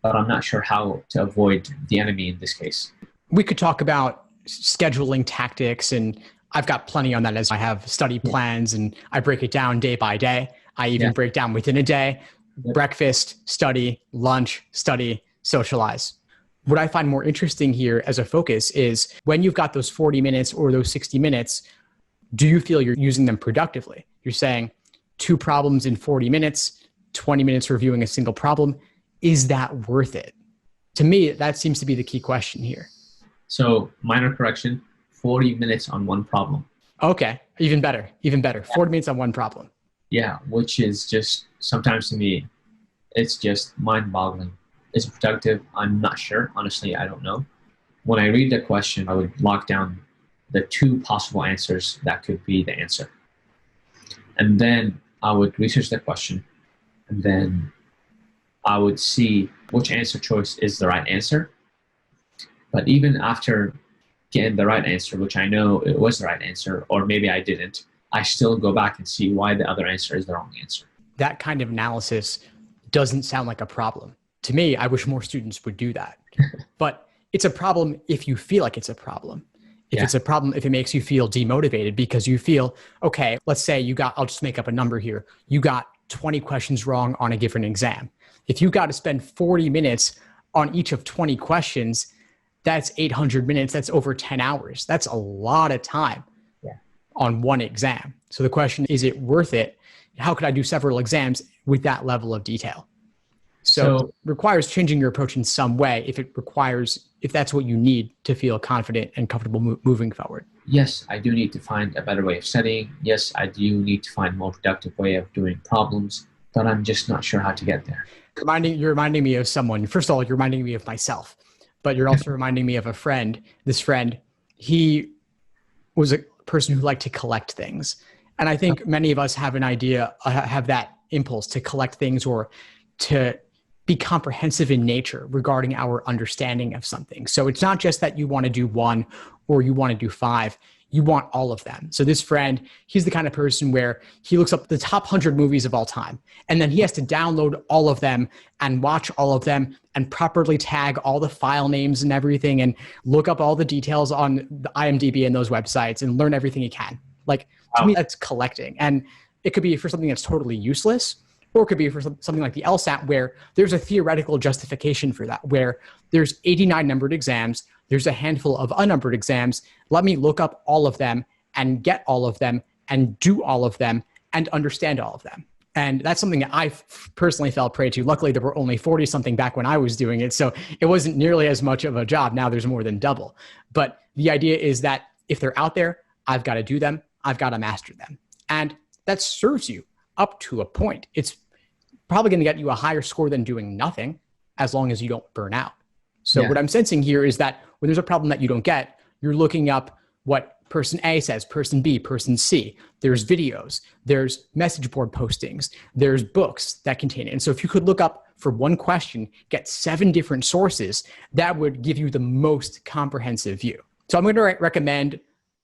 but I'm not sure how to avoid the enemy in this case. We could talk about scheduling tactics, and I've got plenty on that as I have study plans and I break it down day by day. I even break down within a day, breakfast, study, lunch, study, socialize. What I find more interesting here as a focus is when you've got those 40 minutes or those 60 minutes, do you feel you're using them productively? You're saying 2 problems in 40 minutes, 20 minutes reviewing a single problem. Is that worth it? To me, that seems to be the key question here. So minor correction, 40 minutes on one problem. Okay, even better, even better. 40 minutes on one problem. Yeah, which is just, sometimes to me, it's just mind-boggling. Is it productive? I'm not sure. Honestly, I don't know. When I read the question, I would lock down the 2 possible answers that could be the answer. And then I would research the question, and then I would see which answer choice is the right answer. But even after getting the right answer, which I know it was the right answer, or maybe I didn't, I still go back and see why the other answer is the wrong answer. That kind of analysis doesn't sound like a problem. To me, I wish more students would do that. But it's a problem if you feel like it's a problem. If it's a problem, if it makes you feel demotivated because you feel, okay, let's say I'll just make up a number here. You got 20 questions wrong on a given exam. If you got to spend 40 minutes on each of 20 questions, that's 800 minutes. That's over 10 hours. That's a lot of time on one exam. So the question, is it worth it? How could I do several exams with that level of detail? So it requires changing your approach in some way if that's what you need to feel confident and comfortable moving forward. Yes, I do need to find a better way of studying. Yes, I do need to find a more productive way of doing problems, but I'm just not sure how to get there. You're reminding me of someone. First of all, you're reminding me of myself, but you're also reminding me of a friend. This friend, he was a person who liked to collect things. And I think many of us have an idea, have that impulse to collect things or to be comprehensive in nature regarding our understanding of something. So it's not just that you want to do 1 or you want to do 5, you want all of them. So this friend, he's the kind of person where he looks up the top 100 movies of all time, and then he has to download all of them and watch all of them and properly tag all the file names and everything and look up all the details on the IMDb and those websites and learn everything he can. Like, to me, that's collecting. And it could be for something that's totally useless, or it could be for something like the LSAT, where there's a theoretical justification for that, where there's 89 numbered exams, there's a handful of unnumbered exams. Let me look up all of them and get all of them and do all of them and understand all of them. And that's something that I personally fell prey to. Luckily, there were only 40 something back when I was doing it, so it wasn't nearly as much of a job. Now there's more than double. But the idea is that if they're out there, I've got to do them. I've got to master them. And that serves you up to a point. It's probably going to get you a higher score than doing nothing, as long as you don't burn out. So Yeah. what I'm sensing here is that when there's a problem that you don't get, you're looking up what person A says, person B, person C. There's videos, there's message board postings, there's books that contain it. And so if you could look up for one question, get 7 different sources, that would give you the most comprehensive view. So I'm going to recommend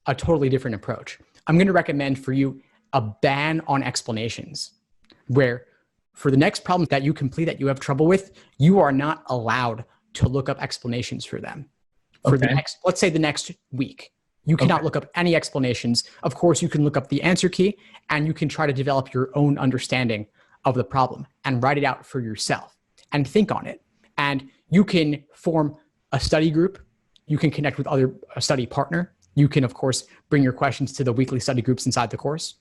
a totally different approach. I'm going to recommend for you a ban on explanations, where for the next problem that you complete that you have trouble with, you are not allowed to look up explanations for them. For the next, let's say the next week, you cannot look up any explanations. Of course, you can look up the answer key and you can try to develop your own understanding of the problem and write it out for yourself and think on it. And you can form a study group. You can connect with a study partner. You can, of course, bring your questions to the weekly study groups inside the course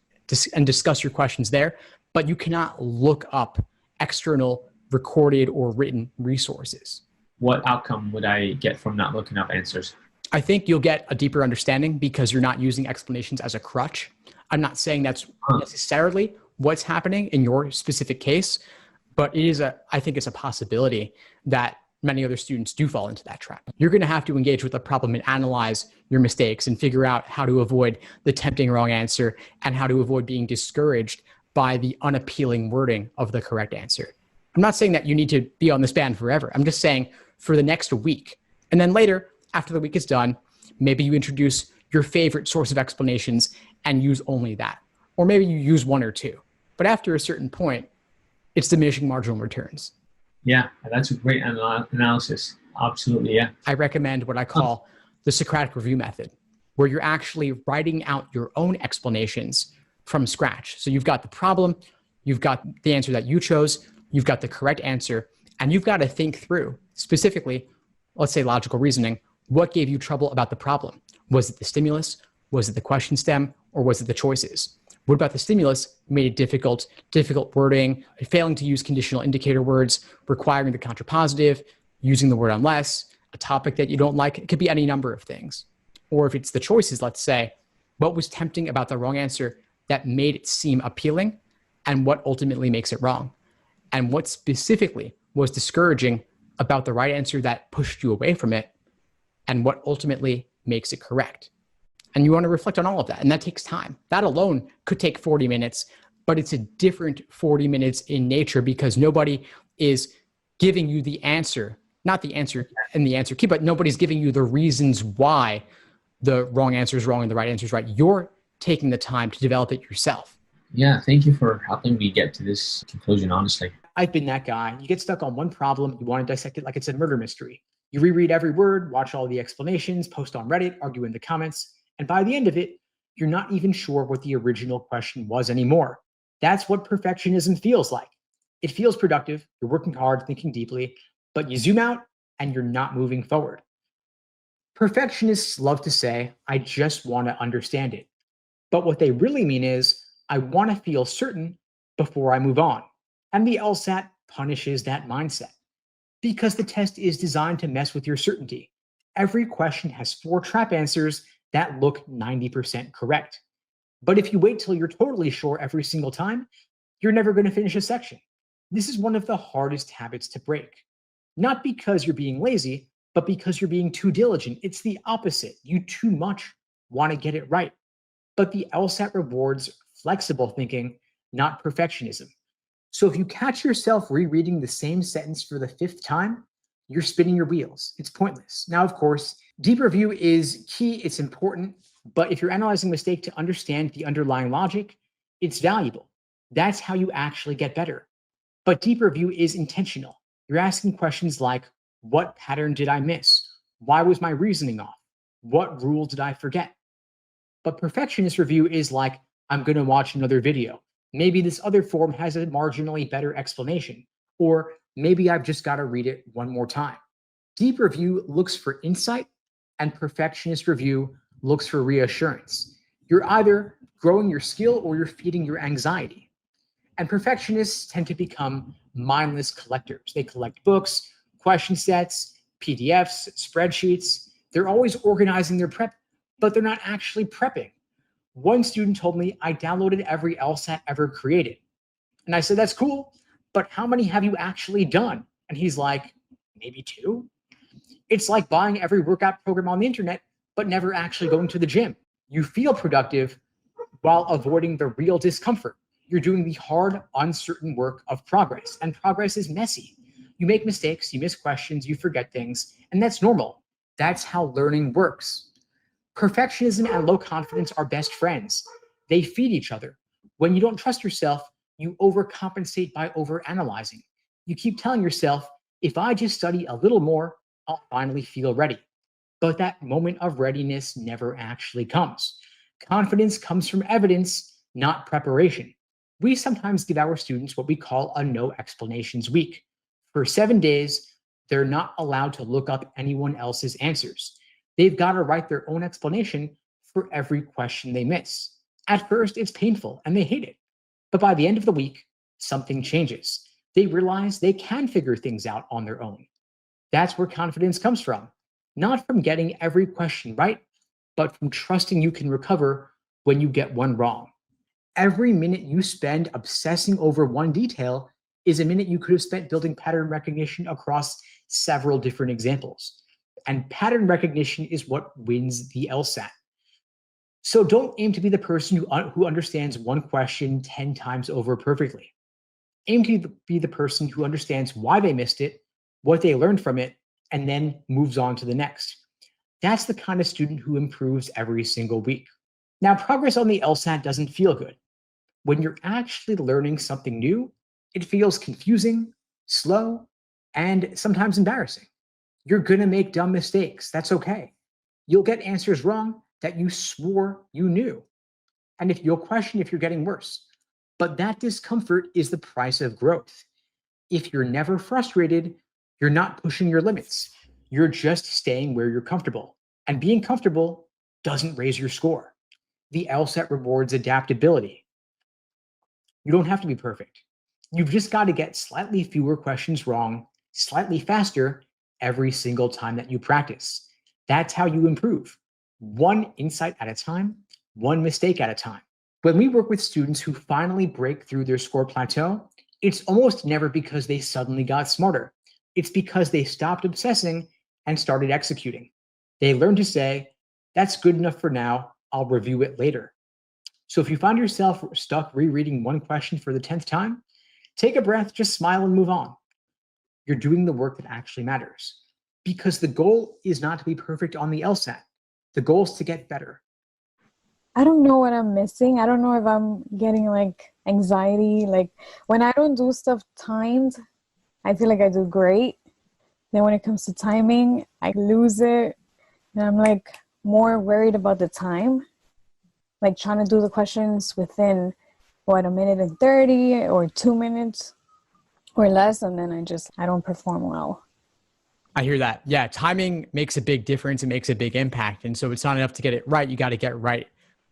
and discuss your questions there. But you cannot look up external recorded or written resources. What outcome would I get from not looking up answers? I think you'll get a deeper understanding because you're not using explanations as a crutch. I'm not saying that's necessarily what's happening in your specific case, but I think it's a possibility that many other students do fall into that trap. You're going to have to engage with the problem and analyze your mistakes and figure out how to avoid the tempting wrong answer and how to avoid being discouraged by the unappealing wording of the correct answer. I'm not saying that you need to be on this ban forever. I'm just saying for the next week. And then later, after the week is done, maybe you introduce your favorite source of explanations and use only that. Or maybe you use 1 or 2. But after a certain point, it's diminishing marginal returns. Yeah, that's a great analysis. Absolutely, yeah. I recommend what I call the Socratic review method, where you're actually writing out your own explanations from scratch. So you've got the problem, you've got the answer that you chose, you've got the correct answer, and you've got to think through specifically, let's say logical reasoning, what gave you trouble about the problem? Was it the stimulus? Was it the question stem? Or was it the choices? What about the stimulus made it difficult wording, failing to use conditional indicator words, requiring the contrapositive, using the word unless, a topic that you don't like? It could be any number of things. Or if it's the choices, let's say, what was tempting about the wrong answer that made it seem appealing, and what ultimately makes it wrong? And what specifically was discouraging about the right answer that pushed you away from it, and what ultimately makes it correct? And you want to reflect on all of that. And that takes time. That alone could take 40 minutes, but it's a different 40 minutes in nature because nobody is giving you the answer, not the answer in the answer key, but nobody's giving you the reasons why the wrong answer is wrong and the right answer is right. You're taking the time to develop it yourself. Yeah, thank you for helping me get to this conclusion, honestly. I've been that guy. You get stuck on one problem, you want to dissect it like it's a murder mystery. You reread every word, watch all the explanations, post on Reddit, argue in the comments, and by the end of it, you're not even sure what the original question was anymore. That's what perfectionism feels like. It feels productive, you're working hard, thinking deeply, but you zoom out and you're not moving forward. Perfectionists love to say, I just want to understand it. But what they really mean is, I want to feel certain before I move on. And the LSAT punishes that mindset because the test is designed to mess with your certainty. Every question has 4 trap answers that look 90% correct. But if you wait till you're totally sure every single time, you're never going to finish a section. This is one of the hardest habits to break. Not because you're being lazy, but because you're being too diligent. It's the opposite. You too much want to get it right. But the LSAT rewards flexible thinking, not perfectionism. So if you catch yourself rereading the same sentence for the 5th time, you're spinning your wheels. It's pointless. Now, of course, deep review is key. It's important. But if you're analyzing a mistake to understand the underlying logic, it's valuable. That's how you actually get better. But deep review is intentional. You're asking questions like, what pattern did I miss? Why was my reasoning off? What rule did I forget? But perfectionist review is like, I'm going to watch another video. Maybe this other form has a marginally better explanation, or maybe I've just got to read it one more time. Deep review looks for insight, and perfectionist review looks for reassurance. You're either growing your skill or you're feeding your anxiety. And perfectionists tend to become mindless collectors. They collect books, question sets, PDFs, spreadsheets. They're always organizing their prep, but they're not actually prepping. One student told me, I downloaded every LSAT ever created. And I said, that's cool, but how many have you actually done? And he's like, maybe 2. It's like buying every workout program on the internet, but never actually going to the gym. You feel productive while avoiding the real discomfort. You're doing the hard, uncertain work of progress, and progress is messy. You make mistakes, you miss questions, you forget things, and that's normal. That's how learning works. Perfectionism and low confidence are best friends. They feed each other. When you don't trust yourself, you overcompensate by overanalyzing. You keep telling yourself, if I just study a little more, I'll finally feel ready. But that moment of readiness never actually comes. Confidence comes from evidence, not preparation. We sometimes give our students what we call a no explanations week. For 7 days, they're not allowed to look up anyone else's answers. They've got to write their own explanation for every question they miss. At first, it's painful and they hate it. But by the end of the week, something changes. They realize they can figure things out on their own. That's where confidence comes from. Not from getting every question right, but from trusting you can recover when you get one wrong. Every minute you spend obsessing over one detail is a minute you could have spent building pattern recognition across several different examples. And pattern recognition is what wins the LSAT. So don't aim to be the person who understands one question 10 times over perfectly. Aim to be the person who understands why they missed it, what they learned from it, and then moves on to the next. That's the kind of student who improves every single week. Now, progress on the LSAT doesn't feel good. When you're actually learning something new, it feels confusing, slow, and sometimes embarrassing. You're gonna make dumb mistakes. That's okay. You'll get answers wrong that you swore you knew. And if you'll question if you're getting worse. But that discomfort is the price of growth. If you're never frustrated, you're not pushing your limits. You're just staying where you're comfortable. And being comfortable doesn't raise your score. The LSAT rewards adaptability. You don't have to be perfect. You've just got to get slightly fewer questions wrong, slightly faster every single time that you practice. That's how you improve. One insight at a time, one mistake at a time. When we work with students who finally break through their score plateau, it's almost never because they suddenly got smarter. It's because they stopped obsessing and started executing. They learned to say, that's good enough for now, I'll review it later. So if you find yourself stuck rereading one question for the 10th time, take a breath, just smile and move on. You're doing the work that actually matters. Because the goal is not to be perfect on the LSAT. The goal is to get better. I don't know what I'm missing. I don't know if I'm getting like anxiety. Like when I don't do stuff timed, I feel like I do great. Then when it comes to timing, I lose it. And I'm like more worried about the time. Like trying to do the questions within, what, 1:30 or 2 minutes or less. And then I don't perform well. I hear that. Yeah, timing makes a big difference. It makes a big impact. And so it's not enough to get it right. You got to get right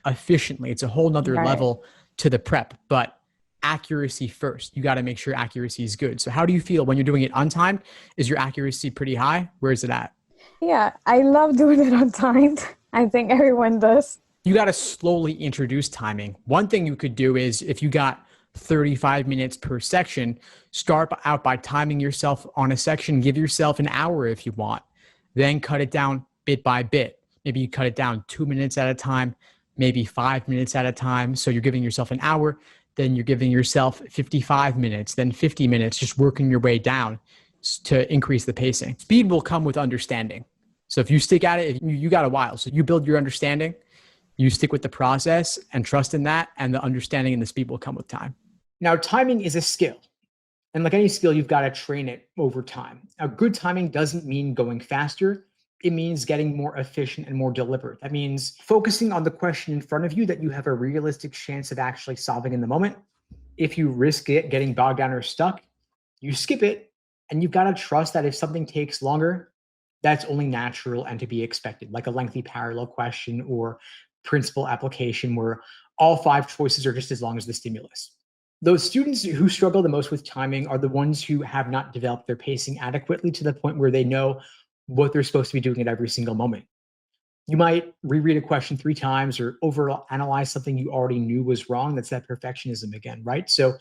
efficiently. It's a whole nother level to the prep, but accuracy first. You got to make sure accuracy is good. So how do you feel when you're doing it untimed? Is your accuracy pretty high? Where is it at? Yeah, I love doing it untimed. I think everyone does. You got to slowly introduce timing. One thing you could do is if you got 35 minutes per section, start out by timing yourself on a section. Give yourself an hour if you want. Then cut it down bit by bit. Maybe you cut it down 2 minutes at a time, maybe 5 minutes at a time. So you're giving yourself an hour, then you're giving yourself 55 minutes, then 50 minutes, just working your way down to increase the pacing. Speed will come with understanding. So if you stick at it, you got a while. So you build your understanding, you stick with the process and trust in that, and the understanding and the speed will come with time. Now, timing is a skill. And like any skill, you've got to train it over time. Now, good timing doesn't mean going faster. It means getting more efficient and more deliberate. That means focusing on the question in front of you that you have a realistic chance of actually solving in the moment. If you risk it getting bogged down or stuck, you skip it. And you've got to trust that if something takes longer, that's only natural and to be expected, like a lengthy parallel question or principal application where all 5 choices are just as long as the stimulus. Those students who struggle the most with timing are the ones who have not developed their pacing adequately to the point where they know what they're supposed to be doing at every single moment. You might reread a question 3 times or overanalyze something you already knew was wrong. That's that perfectionism again, right? So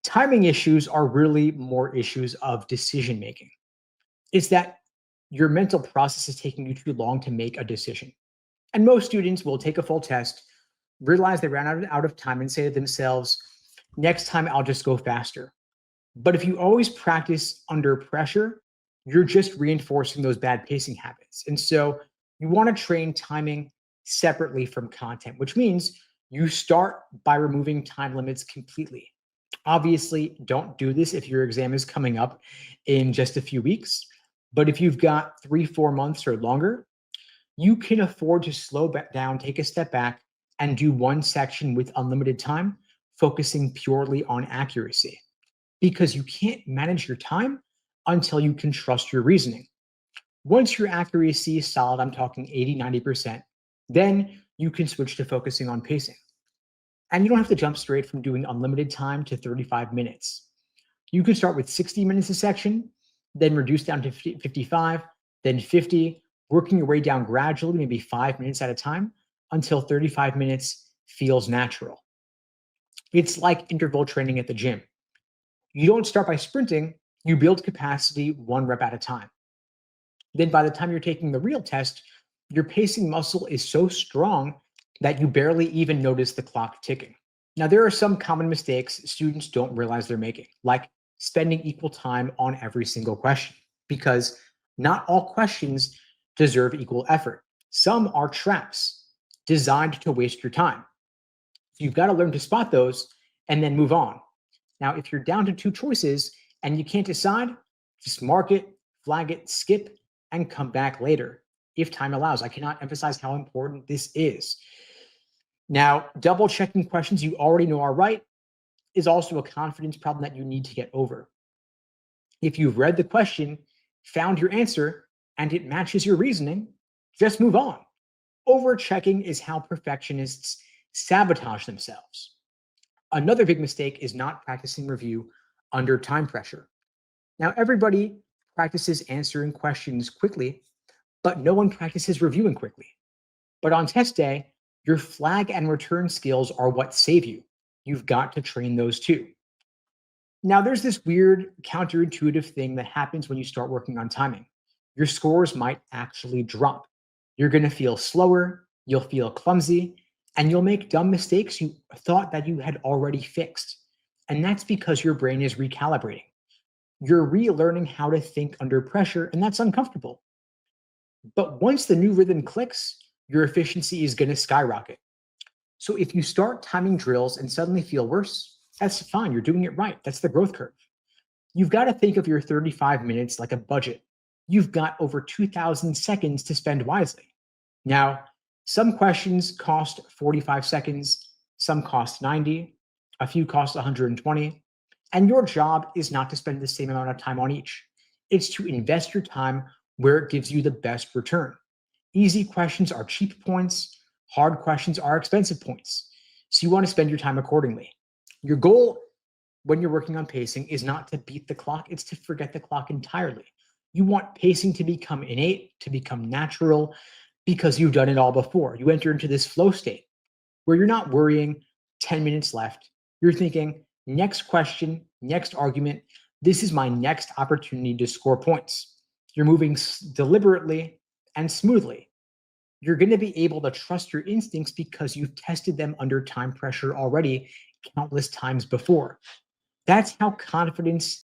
Timing issues are really more issues of decision making. It's that your mental process is taking you too long to make a decision. And most students will take a full test, realize they ran out of time, and say to themselves, next time I'll just go faster. But if you always practice under pressure, you're just reinforcing those bad pacing habits. And so you want to train timing separately from content, which means you start by removing time limits completely. Obviously, don't do this if your exam is coming up in just a few weeks. But if you've got 3-4 months or longer, you can afford to slow down, take a step back, and do one section with unlimited time, focusing purely on accuracy. Because you can't manage your time until you can trust your reasoning. Once your accuracy is solid, I'm talking 80-90%, then you can switch to focusing on pacing. And you don't have to jump straight from doing unlimited time to 35 minutes. You can start with 60 minutes a section, then reduce down to 55, then 50, working your way down gradually, maybe 5 minutes at a time, until 35 minutes feels natural. It's like interval training at the gym. You don't start by sprinting, you build capacity 1 rep at a time. Then by the time you're taking the real test, your pacing muscle is so strong that you barely even notice the clock ticking. Now, there are some common mistakes students don't realize they're making, like spending equal time on every single question, because not all questions deserve equal effort. Some are traps designed to waste your time. So you've got to learn to spot those and then move on. Now, if you're down to 2 choices and you can't decide, just mark it, flag it, skip, and come back later if time allows. I cannot emphasize how important this is. Now, double checking questions you already know are right is also a confidence problem that you need to get over. If you've read the question, found your answer, and it matches your reasoning, just move on. Over-checking is how perfectionists sabotage themselves. Another big mistake is not practicing review under time pressure. Now, everybody practices answering questions quickly, but no one practices reviewing quickly. But on test day, your flag and return skills are what save you. You've got to train those too. Now, there's this weird counterintuitive thing that happens when you start working on timing. Your scores might actually drop. You're going to feel slower, you'll feel clumsy, and you'll make dumb mistakes you thought that you had already fixed. And that's because your brain is recalibrating. You're relearning how to think under pressure, and that's uncomfortable. But once the new rhythm clicks, your efficiency is going to skyrocket. So if you start timing drills and suddenly feel worse, that's fine. You're doing it right. That's the growth curve. You've got to think of your 35 minutes like a budget. You've got over 2,000 seconds to spend wisely. Now, some questions cost 45 seconds, some cost 90, a few cost 120, and your job is not to spend the same amount of time on each. It's to invest your time where it gives you the best return. Easy questions are cheap points, hard questions are expensive points. So you want to spend your time accordingly. Your goal when you're working on pacing is not to beat the clock, it's to forget the clock entirely. You want pacing to become innate, to become natural, because you've done it all before. You enter into this flow state where you're not worrying 10 minutes left. You're thinking, next question, next argument, this is my next opportunity to score points. You're moving deliberately and smoothly. You're going to be able to trust your instincts because you've tested them under time pressure already countless times before. That's how confidence